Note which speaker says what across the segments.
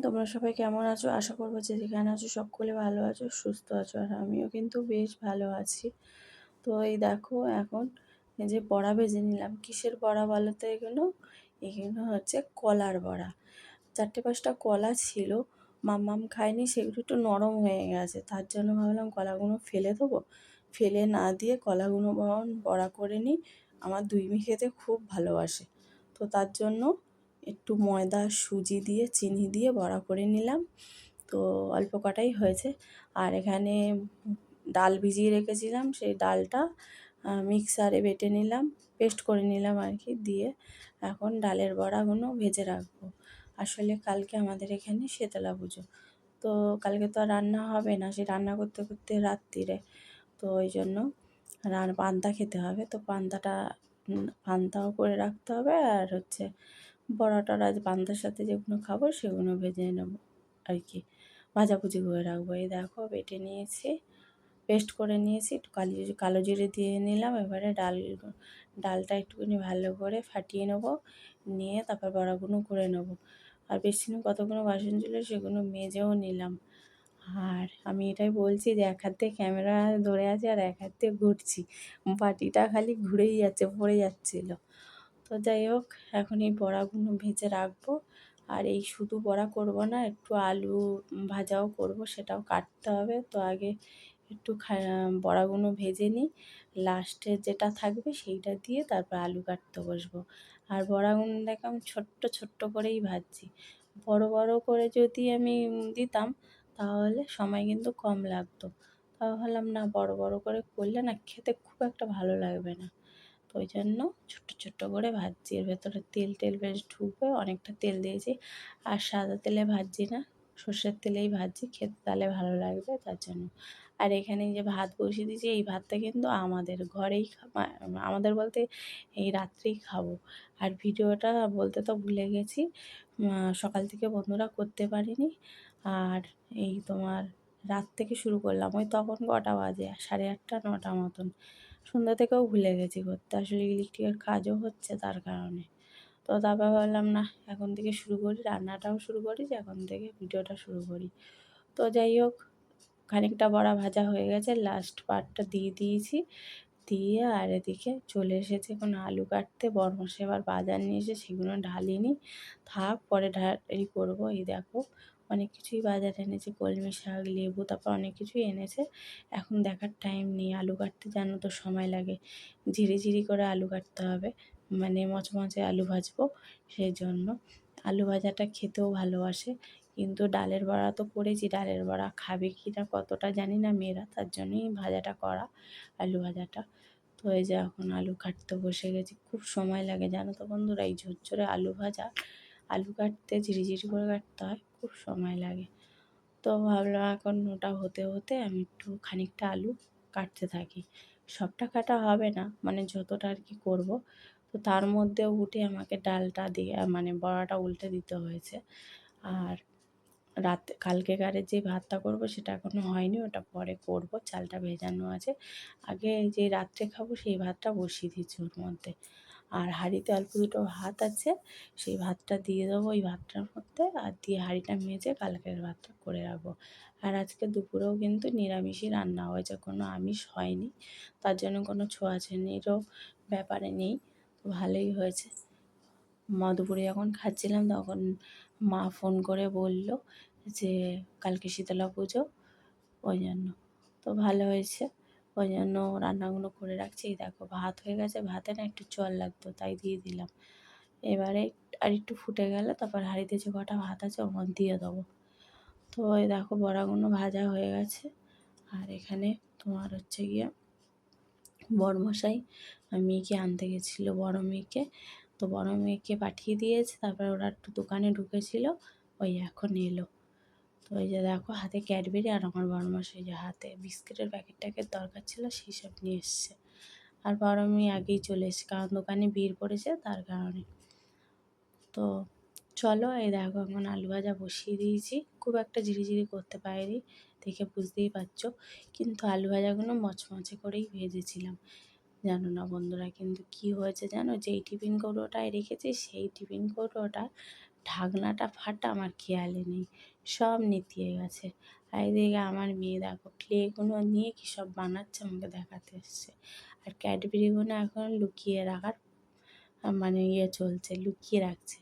Speaker 1: তোমরা সবাই কেমন আছো? আশা করবো যে যেখানে আছো সকলে ভালো আছো, সুস্থ আছো। আর আমিও কিন্তু বেশ ভালো আছি। তো এই দেখো এখন এই যে বড়া ভেজে নিলাম। কিসের বড়া বলো তো এগুলো? এগুলো হচ্ছে কলার বড়া। 4-5টা কলা ছিল, মাম্মাম খায়নি, সেগুলো একটু নরম হয়ে গেছে। তার জন্য ভাবলাম কলাগুলো ফেলে দেবো, ফেলে না দিয়ে কলাগুলো বরং বড়া করে নিই। আমার দুই মেয়ে খেতে খুব ভালোবাসে। তো তার জন্য একটু ময়দা সুজি দিয়ে চিনি দিয়ে বড়া করে নিলাম। তো অল্প কটাই হয়েছে। আর এখানে ডাল ভিজিয়ে রেখেছিলাম, সেই ডালটা মিক্সারে বেটে নিলাম, পেস্ট করে নিলাম আর কি। দিয়ে এখন ডালের বড়াগুলো ভেজে রাখবো। আসলে কালকে আমাদের এখানে শীতলা পুজো, তো কালকে তো আর রান্না হবে না, সে রান্না করতে করতে রাত্রিরে। তো ওই জন্য পান্তা খেতে হবে। তো পান্তাও করে রাখতে হবে, আর হচ্ছে বড়া টড়া পান্তার সাথে যেগুলো খাবো সেগুলো ভেজে নেবো আর কি, ভাজাভুজি করে রাখবো। এই দেখো বেটে নিয়েছি, পেস্ট করে নিয়েছি, একটু কালো জিরে দিয়ে নিলাম। এবারে ডালটা একটুখানি ভালো করে ফাটিয়ে নেবো, নিয়ে তারপর বড়াগুলো করে নেবো। আর বেশি না, কতগুলো বাসন ছিল সেগুলো মেজেও নিলাম। আর আমি এটাই বলছি যে এক হাতে ক্যামেরা ধরে আছি আর এক হাতে ঘুরছি, বাটিটা খালি ঘুরেই যাচ্ছে, পড়ে যাচ্ছিলো। তো যাই হোক, এখন এই বড়াগুলো ভেজে রাখবো। আর এই শুধু বড়া করব না, একটু আলু ভাজাও করব, সেটাও কাটতে হবে। তো আগে একটু বড়াগুলো ভেজে নিই, লাস্টে যেটা থাকবে সেইটা দিয়ে তারপর আলু কাটতে বসবো। আর বড়াগুলো দেখো আমি ছোট্ট ছোট্ট করেই ভাজছি। বড় বড় করে যদি আমি দিতাম তাহলে সময় কিন্তু কম লাগতো। তাও ভাবলাম না, বড় বড় করে করলে না খেতে খুব একটা ভালো লাগবে না। তো ওই জন্য ছোট্ট ছোট্ট করে ভাজছি। এর ভেতরে তেল বেশ ঢুকবে, অনেকটা তেল দিয়েছি। আর সাদা তেলে ভাজছি না, সর্ষের তেলেই ভাজছি, খেতে তাহলে ভালো লাগবে তার জন্য। আর এখানে যে ভাত বসিয়ে দিয়েছি, এই ভাতটা কিন্তু আমাদের ঘরেই আমাদের বলতে এই রাত্রেই খাবো। আর ভিডিওটা বলতে তো ভুলে গেছি, সকাল থেকে বন্ধুরা করতে পারিনি। আর এই তোমার রাত থেকে শুরু করলাম, ওই তখন কটা বাজে, 8:30-9টা মতন। সন্ধ্যা থেকেও ভুলে গেছি করতে, আসলে ইলেকট্রিকের কাজও হচ্ছে তার কারণে। তো তারপর ভাবলাম না, এখন থেকে শুরু করি, রান্নাটাও শুরু করি, যে এখন থেকে ভিডিওটা শুরু করি। তো যাই হোক, খানিকটা বড়া ভাজা হয়ে গেছে, লাস্ট পার্টটা দিয়ে দিয়েছি। দিয়ে আর এদিকে চলে এসেছে এখন আলু কাটতে। বরমাসে এবার বাজার নিয়ে এসে সেগুলো ঢালিনি, থাক পরে ঢালি করবো। এই দেখো অনেক কিছুই বাজার এনেছে, কলমি শাক, লেবু, তারপর অনেক কিছুই এনেছে। এখন দেখার টাইম নেই। আলু কাটতে জানো তো সময় লাগে, ঝিরি করে আলু কাটতে হবে, মানে মচমচে আলু ভাজবো, সেই জন্য। আলু ভাজাটা খেতেও ভালোবাসে, কিন্তু ডালের বড়া তো করেছি, ডালের বড়া খাবে কি না কতটা জানি না মেয়েরা, তার জন্যই ভাজাটা করা, আলু ভাজাটা। তো এই যে এখন আলু কাটতে বসে গেছি। খুব সময় লাগে জানো তো বন্ধুরা, এই ঝরঝরে আলু ভাজা, আলু কাটতে ঝিরিঝিরি করে কাটতে হয়, খুব সময় লাগে। তো ভাবলাম এখন ওটা হতে হতে আমি একটু খানিকটা আলু কাটতে থাকি। সবটা কাটা হবে না, মানে যতটা আর কি করবো। তো তার মধ্যে উঠে আমাকে ডালটা দিয়ে মানে বড়াটা উল্টে দিতে হয়েছে। আর কালকেকারের যে ভাতটা করব সেটা এখনও হয়নি, ওটা পরে করব, চালটা ভেজানো আছে। আগে যে রাত্রে খাবো সেই ভাতটা বসিয়ে দিচ্ছি ওর মধ্যে। আর হাঁড়িতে অল্প দুটো ভাত আছে, সেই ভাতটা দিয়ে দেবো ওই ভাতটার মধ্যে, আর দিয়ে হাঁড়িটা মেজে কালকের ভাতটা করে রাখবো। আর আজকে দুপুরেও কিন্তু নিরামিষই রান্না হয়েছে, কোনো আমিষ হয়নি, তার জন্য কোনো ছোঁয়াছুঁয়িরও ব্যাপারে নেই। তো ভালোই হয়েছে। দুপুরে যখন খাচ্ছিলাম তখন মা ফোন করে বলল যে কালকে শীতলা পুজো, ওই জন্য। তো ভালো হয়েছে, ওই জন্য রান্নাগুলো করে রাখছি। এই দেখো ভাত হয়ে গেছে, ভাতে না একটু জল লাগতো তাই দিয়ে দিলাম। এবারে আর একটু ফুটে গেলে তারপর হাঁড়িতে যে কটা ভাত আছে ওর মধ্যে দিয়ে দেবো। তো এই দেখো বড়াগুলো ভাজা হয়ে গেছে। আর এখানে তোমার হচ্ছে গিয়ে বড়মশাই মেয়েকে আনতে গেছিলো, বড় মেয়েকে। তো বড় মেয়েকে পাঠিয়ে দিয়েছে, তারপরে ওরা একটু দোকানে ঢুকেছিল, ওই এখন এলো। তো ওই যে দেখো হাতে ক্যাডবেরি, আর আমার বড়মশাই যে হাতে বিস্কিটের প্যাকেট দরকার ছিল সেই সব নিয়ে এসছে। আর বড় মেয়ে আগেই চলে এসছে, কারণ দোকানে ভিড় পড়েছে তার কারণে। তো চলো, এই দেখো এখন আলু ভাজা বসিয়ে দিয়েছি। খুব একটা ঝিরিঝিরি করতে পারিনি, দেখে বুঝতেই পারছো, কিন্তু আলু ভাজাগুলো মচমচে করেই ভেজেছিলাম। জানো না বন্ধুরা, কিন্তু কি হয়েছে জানো, যেই টিফিন কৌটোটায় রেখেছি সেই টিফিন কৌটোটা ঢাকনাটা ফাটা, আমার খেয়ালই নেই, সব নেতিয়ে গেছে। আর এদিকে আমার মেয়ে দেখো ক্লেগুলো নিয়ে কী সব বানাচ্ছে, আমাকে দেখাতে এসছে। আর ক্যাডবেরিগুলো এখন লুকিয়ে রাখার মানে চলছে, লুকিয়ে রাখছে।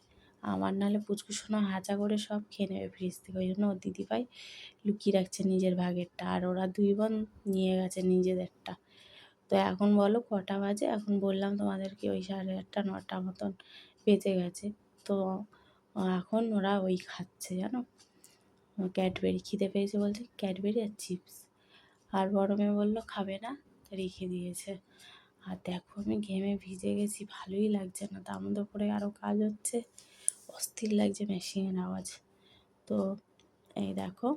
Speaker 1: আমার নাহলে পুচকুসোনা হাঁচা করে সব খেয়ে নেবে ফ্রিজ থেকে, ওই জন্য ওর দিদিভাই লুকিয়ে রাখছে নিজের ভাগেরটা, আর ওরা 2 বোন নিয়ে গেছে নিজেদেরটা। তো এখন বলো কটা বাজে? এখন বললাম তোমাদেরকে ওই 8:30 9টা মতন বেজে গেছে। তো এখন ওরা ওই খাচ্ছে জানো, ক্যাডবেরি খিদে পেয়েছে বলছে, ক্যাডবেরি আর চিপস। আর বড় মেয়ে বললো খাবে না, রেখে দিয়েছে। আর দেখো আমি ঘেমে ভিজে গেছি, ভালোই লাগছে না, তার মধ্যে করে আরও কাজ হচ্ছে, অস্থির লাগছে মেশিনের আওয়াজ। তো এই দেখো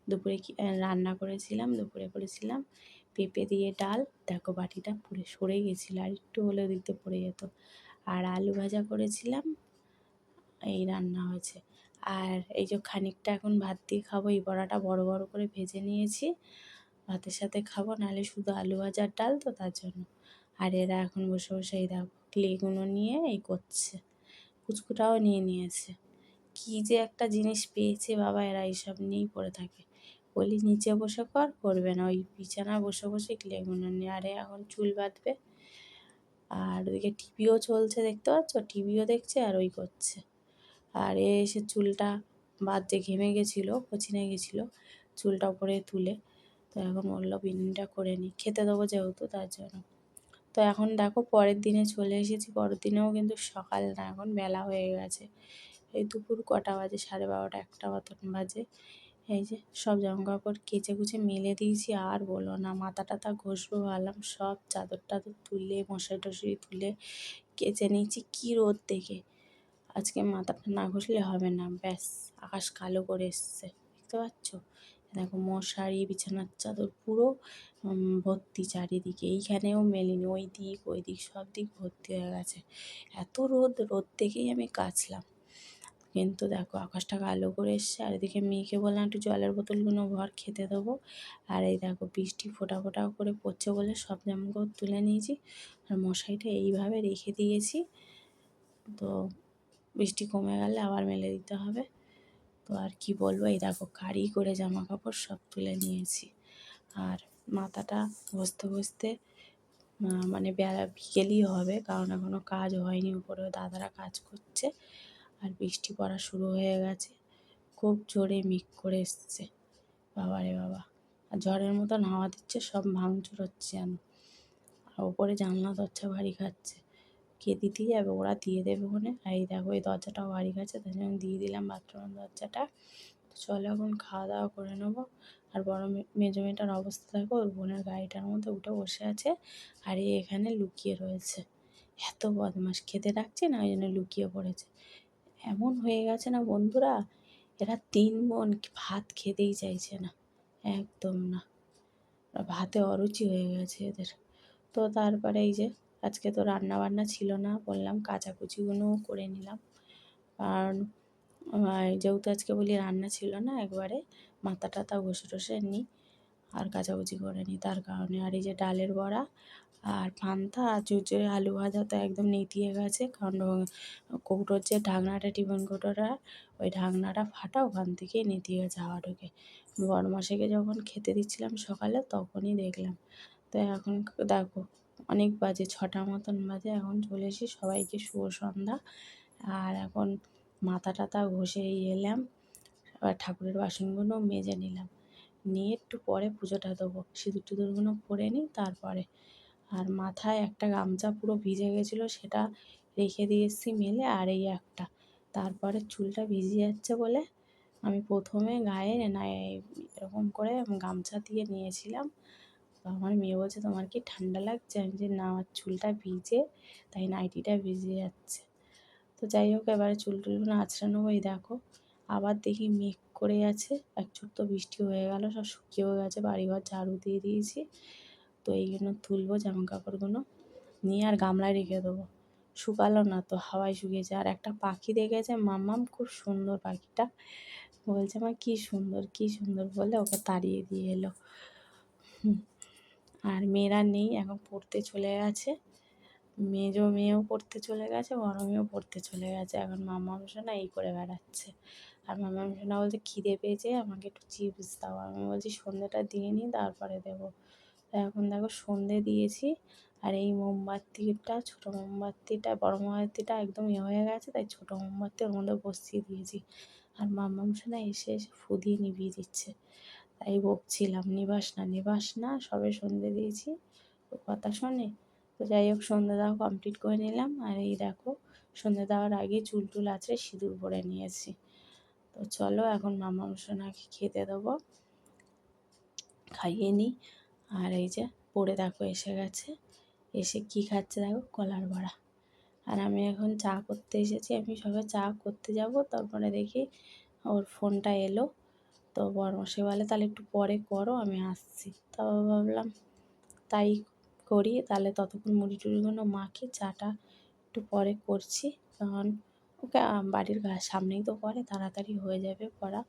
Speaker 1: দুপুরে কি রান্না করেছিলাম, দুপুরে করেছিলাম পেঁপে দিয়ে ডাল। দেখো বাটিটা পুড়ে সরে গেছিলো, আর একটু হলেও দিতে পড়ে যেত। আর আলু ভাজা করেছিলাম, এই রান্না হয়েছে। আর এই যে খানিকটা এখন ভাত দিয়ে খাবো, এই বড়াটা বড় বড় করে ভেজে নিয়েছি, ভাতের সাথে খাবো, নাহলে শুধু আলু ভাজার ডাল তো তার জন্য। আর এরা এখন বসে বসে এই দেখো ক্লেগুলো নিয়ে এই করছে, পুচকুটাও নিয়ে নিয়েছে। কী যে একটা জিনিস পেয়েছে বাবা, এরা এইসব নিয়েই পড়ে থাকে। বলি নিচে বসে কর, করবে না, ওই বিছানায় বসে বসে ক্লেগুলো নিয়ে। আরে এখন চুল বাঁধবে, আর ওদিকে টিভিও চলছে দেখতে পাচ্ছ, টিভিও দেখছে আর ওই করছে। আর এসে চুলটা বাদে ঘেমে গেছিলো, কোচিনে গেছিলো, চুলটা উপরে তুলে, তো এখন বললো বিনুনিটা করে নিই, খেতে দেবো যেহেতু তার জন্য। তো এখন দেখো পরের দিনে চলে এসেছি, পরের দিনেও কিন্তু সকাল না, এখন বেলা হয়ে গেছে। এই দুপুর কটা বাজে, 12:30 1টা মতন বাজে। এই যে সব জামাকাপড় কেচে কুচে মেলে দিয়েছি, আর বলো না, মাথা টাথা ঘষবো ভাবলাম, সব চাদর টাদর তুলে মশারি টশারি তুলে কেচে নিয়েছি। কী রোদ দেখে, আজকে মাথাটা না ঘষলে হবে না, ব্যাস আকাশ কালো করে এসছে, দেখতে পাচ্ছ? দেখো মশারি বিছানার চাদর পুরো ভর্তি চারিদিকে, এইখানেও মেলিনি, ওই দিক সব দিক ভর্তি হয়ে গেছে। এত রোদ, রোদ দেখেই আমি কাচলাম, কিন্তু দেখো আকাশটা কালো করে এসছে। আর এদিকে মেয়েকে বললাম একটু জলের বোতলগুলো ভর, খেতে দেবো। আর এই দেখো বৃষ্টি ফোঁটা ফোঁটা করে পড়ছে বলে সব জামাকাপড় তুলে নিয়েছি, আর মশারিটা এইভাবে রেখে দিয়েছি। তো বৃষ্টি কমে গেলে আবার মেলে দিতে হবে। তো আর কি বলবো, এই দেখো কারি করে জামা কাপড় সব তুলে নিয়েছি। আর মাথাটা ঘষতে ঘষতে মানে বেলা বিকেলই হবে, কারণ এখনও কাজ হয়নি, উপরেও দাদারা কাজ করছে। আর বৃষ্টি পড়া শুরু হয়ে গেছে, খুব জোরে মেঘ করে এসছে, বাবারে বাবা। আর ঝড়ের মতন হাওয়া দিচ্ছে, সব ভাঙচুর হচ্ছে যেন। আর ওপরে জানলা দরজা ভারী খাচ্ছে, কে দিতে যাবে, ওরা দিয়ে দেবে ওখানে। আর এই দেখো এই দরজাটাও ভারী খাচ্ছে, তাই জন্য দিয়ে দিলাম বাথরুমের দরজাটা। তো চলো এখন খাওয়া দাওয়া করে নেবো। আর বড় মেজো মেয়েটার অবস্থা দেখো, ওর বোনের গাড়িটার মধ্যে উঠে বসে আছে, আর এখানে লুকিয়ে রয়েছে। এত বদমাস, খেতে ডাকছে না, ওই জন্য লুকিয়ে পড়েছে। এমন হয়ে গেছে না বন্ধুরা, এরা 3 বোন ভাত খেতেই চাইছে না, একদম না, ভাতে অরুচি হয়ে গেছে এদের। তো তারপরে এই যে আজকে তো রান্না বান্না ছিল না, বললাম কাচাকুচিগুলোও করে নিলাম, কারণ যেহেতু আজকে বলি রান্না ছিল না, একবারে মাথা টাথা ঘষে টষে নিই আর কাচাকুচি করে নিই, তার কারণে। আর এই যে ডালের বড়া আর পান্তা আর চুচড়ে আলু ভাজা তো একদম নেতিয়ে গেছে, কারণ কৌটোর যে ঢাকনাটা, টিফিন কৌটোটা, ওই ঢাকনাটা ফাটা, ওখান থেকেই নেতিয়ে গেছে হাওয়া ঢুকে। বড়মাসিকে যখন খেতে দিচ্ছিলাম সকালে, তখনই দেখলাম। তো এখন দেখো অনেক বাজে, 6টা মতন বাজে, এখন চলে এসেছি, সবাইকে শুভ সন্ধ্যা। আর এখন মাথা টাথা ঘষে এলাম, এবার ঠাকুরের বাসনগুলো মেজে নিলাম, নিয়ে একটু পরে পুজোটা দেবো, সিঁদুর টিঁদুরগুলো পরে নিই তারপরে। আর মাথায় একটা গামছা পুরো ভিজে গেছিলো, সেটা রেখে দিয়ে এসেছি মেলে, আর এই একটা, তারপরে চুলটা ভিজে যাচ্ছে বলে আমি প্রথমে গায়ে না এরকম করে গামছা দিয়ে নিয়েছিলাম। তো আমার মেয়ে বলছে তোমার কি ঠান্ডা লাগছে, আমি যে না, আমার চুলটা ভিজে, তাই নাইটিটা ভিজে যাচ্ছে। তো যাই হোক, এবারে চুল টুলগুলো আঁচড়ে নেবো। এই দেখো আবার দেখি মেঘ করে আছে, এক তো বৃষ্টি হয়ে গেল, সব শুকিয়েও গেছে, বাড়িঘর ঝাড়ু দিয়ে দিয়েছি। তো এইগুলো তুলবো জামা কাপড়গুলো নিয়ে, আর গামলায় রেখে দেবো, শুকালো না তো, হাওয়ায় শুকিয়েছে। আর একটা পাখি দেখেছে মাম্মাম, খুব সুন্দর পাখিটা, বলছে মা কী সুন্দর কী সুন্দর বলে ওকে তাড়িয়ে দিয়ে এলো। আর মেয়েরা নেই, এখন পড়তে চলে গেছে। মেজো মেয়েও পড়তে চলে গেছে, বড় মেয়েও পড়তে চলে গেছে। এখন মাম্মাম সোনা এই করে বেড়াচ্ছে। আর মাম্মাম সোনা বলছে খিদে পেয়েছে, আমাকে একটু চিপস দাও। আমি বলছি সন্ধ্যেটা দিয়ে নিই তারপরে দেবো। তো এখন দেখো সন্ধ্যে দিয়েছি, আর এই মোমবাতিটা, ছোটো মোমবাতিটা, বড় মোমবাতিটা একদম হয়ে গেছে, তাই ছোটো মোমবাতি ওর মধ্যে বসিয়ে দিয়েছি। আর মাম্মাম সোনা এসে এসে ফু দিয়ে নিভিয়ে দিচ্ছে। তাই বকছিলাম, নিবাস না নিবাস না, সবে সন্ধ্যে দিয়েছি, তো কথা শোনে। তো যাই হোক, সন্ধ্যে দেওয়া কমপ্লিট করে নিলাম। আর এই দেখো, সন্ধ্যে দেওয়ার আগে চুল টুল আঁচড়ে সিঁদুর পরে নিয়েছি। তো চলো এখন মাম্মাম সোনাকে খেতে দেবো, খাইয়ে নিই। আর এই যে পড়ে দেখো এসে গেছে, এসে কি খাচ্ছে দেখো, কলার বড়া। আর আমি এখন চা করতে এসেছি, আমি সবে চা করতে যাব, তারপরে দেখি ওর ফোনটা এলো। তো বড়মশাই বলে তাহলে একটু পরে করো, আমি আসছি। তারপর ভাবলাম তাই করি, তাহলে ততক্ষণ মুড়ি টুড়িগুলো মাখি, চাটা একটু পরে করছি। কারণ ওকে বাড়ির সামনেই তো পড়ে, তাড়াতাড়ি হয়ে যাবে পড়া,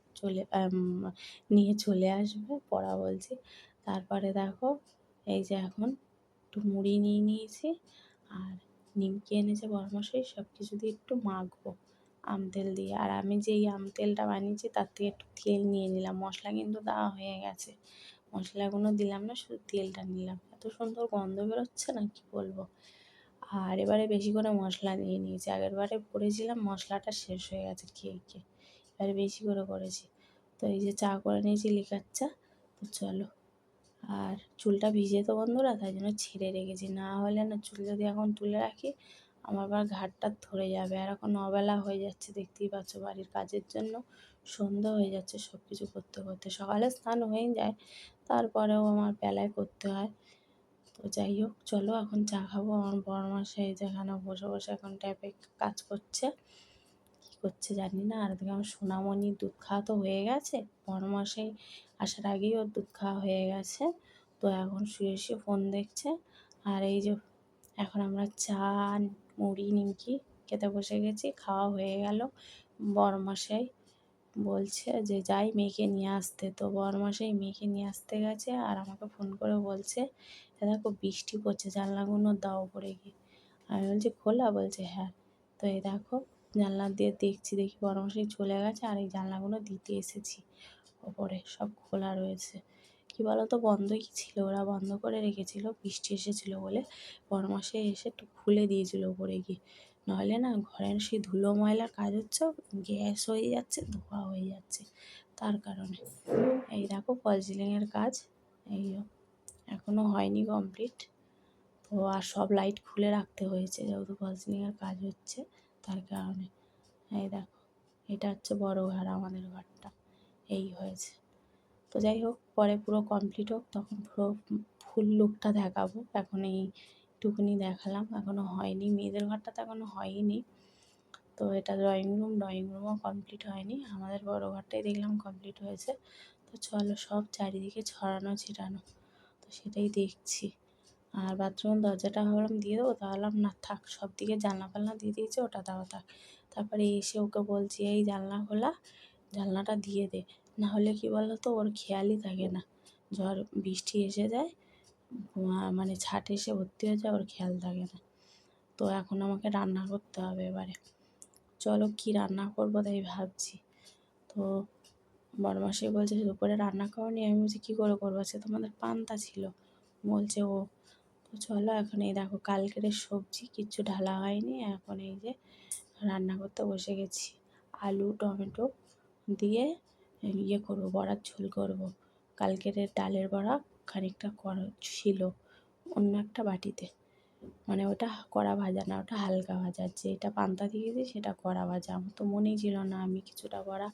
Speaker 1: নিয়ে চলে আসবে পড়া বলছি। তারপরে দেখো এই যে এখন একটু মুড়ি নিয়ে নিয়েছি, আর নিমকি এনেছে বড়মশাই, সব কিছু দিয়ে একটু মাখবো আম তেল দিয়ে। আর আমি যেই আম তেলটা বানিয়েছি তার থেকে একটু তেল নিয়ে নিলাম, মশলা কিন্তু দেওয়া হয়ে গেছে, মশলাগুলো দিলাম না, শুধু তেলটা নিলাম। এত সুন্দর গন্ধ বেরোচ্ছে না কি বলবো। আর এবারে বেশি করে মশলা দিয়ে নিয়েছি, আগের বারে করেছিলাম মশলাটা শেষ হয়ে গেছে খেয়ে খেয়ে, এবারে বেশি করে করেছি। তো এই যে চা করে নিয়েছি লিকার চা। তো চলো, আর চুলটা ভিজে তো বন্ধুরা, তাই জন্য ছেড়ে রেখেছি, না হলে না চুল যদি এখন তুলে রাখি আমার আবার ঘাটটা ধরে যাবে। আর এখন অবেলা হয়ে যাচ্ছে, দেখতেই পাচ্ছ, বাড়ির কাজের জন্য সন্ধ্যা হয়ে যাচ্ছে, সব কিছু করতে করতে। সকালে স্নান হয়ে যায়, তারপরেও আমার বেলায় করতে হয়। তো যাই হোক, চলো এখন চা খাবো। আমার বড়মশাই যেখানে বসে বসে এখন ট্যাপে কাজ করছে, কী করছে জানি না। আর এদিকে আমার সোনামণির দুধ খাওয়া তো হয়ে গেছে, বড়মশাই আসার আগেই ওর দুধ খাওয়া হয়ে গেছে। তো এখন শুয়ে শুয়ে ফোন দেখছে। আর এই যে এখন আমরা চা, মুড়ি, নিমকি খেতে বসে গেছি, খাওয়া হয়ে গেল। বড়মশাই বলছে যে যাই মেয়েকে নিয়ে আসতে, তো বড়মশাই মেয়েকে নিয়ে আসতে গেছে। আর আমাকে ফোন করে বলছে দেখো বৃষ্টি পড়ছে, জানলাগুলো দাও ওপরে গিয়ে। আমি বলছি খোলা, বলছে হ্যাঁ। তো এই দেখো জানলা দিয়ে দেখছি, দেখি বড়মশাই চলে গেছে, আর এই জানলাগুলো দিতে এসেছি, ওপরে সব খোলা রয়েছে। কী বলো তো, বন্ধই ছিল, ওরা বন্ধ করে রেখেছিল, বৃষ্টি এসেছিলো বলে। বড়মশাই এসে একটু খুলে দিয়েছিল ওপরে গিয়ে, নাহলে না ঘরের সেই ধুলো ময়লার কাজ হচ্ছে, গ্যাস হয়ে যাচ্ছে, ধোঁয়া হয়ে যাচ্ছে, তার কারণে। এই দেখো ফল সিলিংয়ের কাজ, এই এখনও হয়নি কমপ্লিট। তো আর সব লাইট খুলে রাখতে হয়েছে, যেহেতু ফল সিলিংয়ের কাজ হচ্ছে, তার কারণে। এই দেখো, এটা হচ্ছে বড় ঘর, আমাদের ঘরটা এই হয়েছে। তো যাই হোক, পরে পুরো কমপ্লিট হোক, তখন পুরো ফুল লুকটা দেখাবো। এখন এইটুকুনি দেখালাম, এখনও হয়নি, মেয়েদের ঘরটা তো এখনও হয়নি। তো এটা ড্রয়িং রুমও কমপ্লিট হয়নি, আমাদের বড় ঘরটাই দেখলাম কমপ্লিট হয়েছে। তো চলো, সব চারিদিকে ছড়ানো ছিটানো, তো সেটাই দেখছি। আর বাথরুমের দরজাটা ভাবলাম দিয়ে দেবো, তা ভাবলাম না থাক, সব দিকে জানলা ফালনা দিয়ে দিয়েছে, ওটা দেওয়া থাক। তারপরে এসে ওকে বলছি এই জানলা খোলা, জানলাটা দিয়ে দে, না হলে কী বলো তো, ওর খেয়ালই থাকে না, ঝড় বৃষ্টি এসে যায়, মানে ছাট এসে ভর্তি হয়ে যায়, ওর খেয়াল থাকে না। তো এখন আমাকে রান্না করতে হবে এবারে, চলো কী রান্না করবো তাই ভাবছি। তো বড়মাসি বলছে দুপুরে রান্না করোনি, আমি বলছি কী করে করবো, সে তোমাদের পান্তা ছিল, বলছে ও। তো চলো এখন এই দেখো কালকের সবজি কিচ্ছু ঢালা হয়নি, এখন এই যে রান্না করতে বসে গেছি। আলু টমেটো দিয়ে ইয়ে করবো, বড়ার ঝোল করবো। কালকের ডালের বড়া খানিকটা করা ছিল অন্য একটা বাটিতে, মানে ওটা কড়া ভাজা না, ওটা হালকা ভাজা, যেটা পান্তা দিয়েছি সেটা কড়া ভাজা। আমার তো মনেই ছিল না, আমি কিছুটা বড়া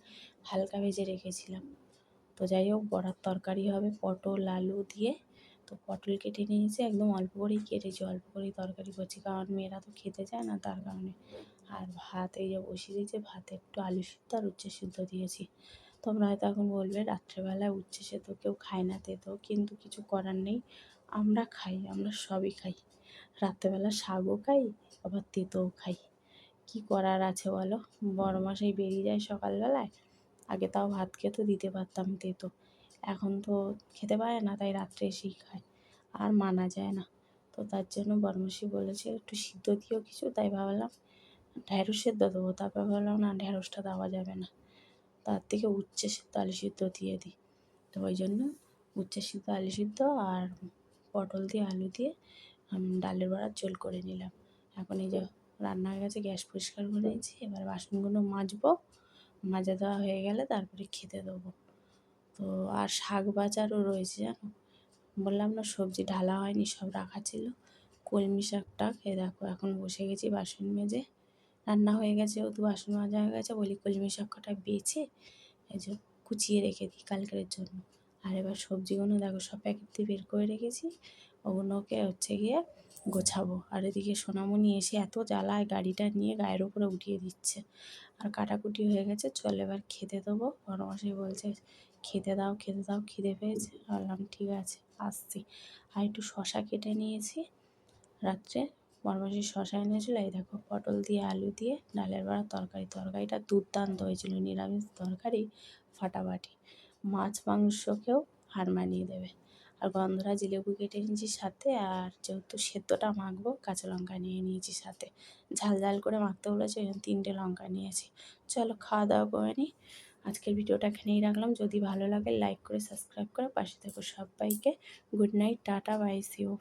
Speaker 1: হালকা ভেজে রেখেছিলাম। তো যাই হোক, বড়ার তরকারি হবে পটল আলু দিয়ে। তো পটল কেটে নিয়েছি, একদম অল্প করেই কেটেছি, অল্প করেই তরকারি করছি, কারণ মেয়েরা তো খেতে চায় না, তার কারণে। আর ভাত এই যে বসিয়ে দিয়েছি, ভাতে একটু আলু সিদ্ধ আর উচ্ছে সিদ্ধ দিয়েছি। তোমরা হয়তো এখন বলবে রাত্রেবেলায় উচ্ছে সেদ্ধ কেউ খায় না, তেতো, কিন্তু কিছু করার নেই, আমরা খাই, আমরা সবই খাই। রাত্রেবেলা শাকও খাই, আবার তেঁতোও খাই, কী করার আছে বলো। বড় মশাই বেরিয়ে যায় সকালবেলায়, আগে তাও ভাত খেতে দিতে পারতাম তেতো, এখন তো খেতে পারে না, তাই রাত্রে এসেই খায়, আর মানা যায় না। তো তার জন্য বড়মাসি বলেছে একটু সিদ্ধ দিও কিছু, তাই ভাবলাম ঢ্যাঁড়স সেদ্ধ দেবো। তারপর ভাবলাম না, ঢ্যাঁড়সটা দেওয়া যাবে না, তার থেকে উচ্ছে সিদ্ধ আলু সিদ্ধ দিয়ে দিই। তো ওই জন্য উচ্ছে সিদ্ধ আলু সিদ্ধ আর পটল দিয়ে আলু দিয়ে ডালের বড়ার ঝোল করে নিলাম। এখন এই যে রান্না হয়ে গেছে, গ্যাস পরিষ্কার করে নিয়েছি, এবার বাসনগুলো মাজবো, মাজা দেওয়া হয়ে গেলে তারপরে খেতে দেবো। তো আর শাক বাজারও রয়েছে জানো, বললাম না সবজি ঢালা হয়নি, সব রাখা ছিল। কলমি শাকটা খেয়ে দেখো, এখন বসে গেছি বাসন মেজে, রান্না হয়ে গেছে যেহেতু বাসন মাজা হয়ে গেছে, বলি কলমি শাক কটা বেছে এই যে কুচিয়ে রেখে দিই কালকের জন্য। আর এবার সবজিগুলো দেখো সব প্যাকেট দিয়ে বের করে রেখেছি, ওগুলোকে হচ্ছে গিয়ে গোছাবো। আর এদিকে সোনামণি এসে এত জ্বালায়, গাড়িটা নিয়ে গায়ের উপরে উঠিয়ে দিচ্ছে। আর কাটাকুটি হয়ে গেছে, চল এবার খেতে দেবো। বড়মশাই বলছে খেতে দাও খেতে দাও, খিদে পেয়েছে। বললাম ঠিক আছে আসছি। আর একটু শশা কেটে নিয়েছি রাত্রে, বড়মাসি শশা এনেছিল। এই দেখো পটল দিয়ে আলু দিয়ে ডালের বড়া তরকারি, তরকারিটা দুর্দান্ত হয়েছিল, নিরামিষ তরকারি ফাটাফাটি, মাছ মাংসকেও হার মানিয়ে দেবে। আর গন্ধরাজি লেবু কেটে নিয়েছি সাথে, আর যেহেতু সেদ্ধটা মাখবো কাঁচা লঙ্কা নিয়ে নিয়েছি সাথে, ঝাল ঝাল করে মাখতে বলেছে ওই জন্য 3টে লঙ্কা নিয়েছি। চলো খাওয়া দাওয়া করে নিই। আজকের ভিডিওটা এখানেই রাখলাম, যদি ভালো লাগে লাইক করে সাবস্ক্রাইব করে পাশে থেকো। সবাইকে good night, ta-ta, bye, see you.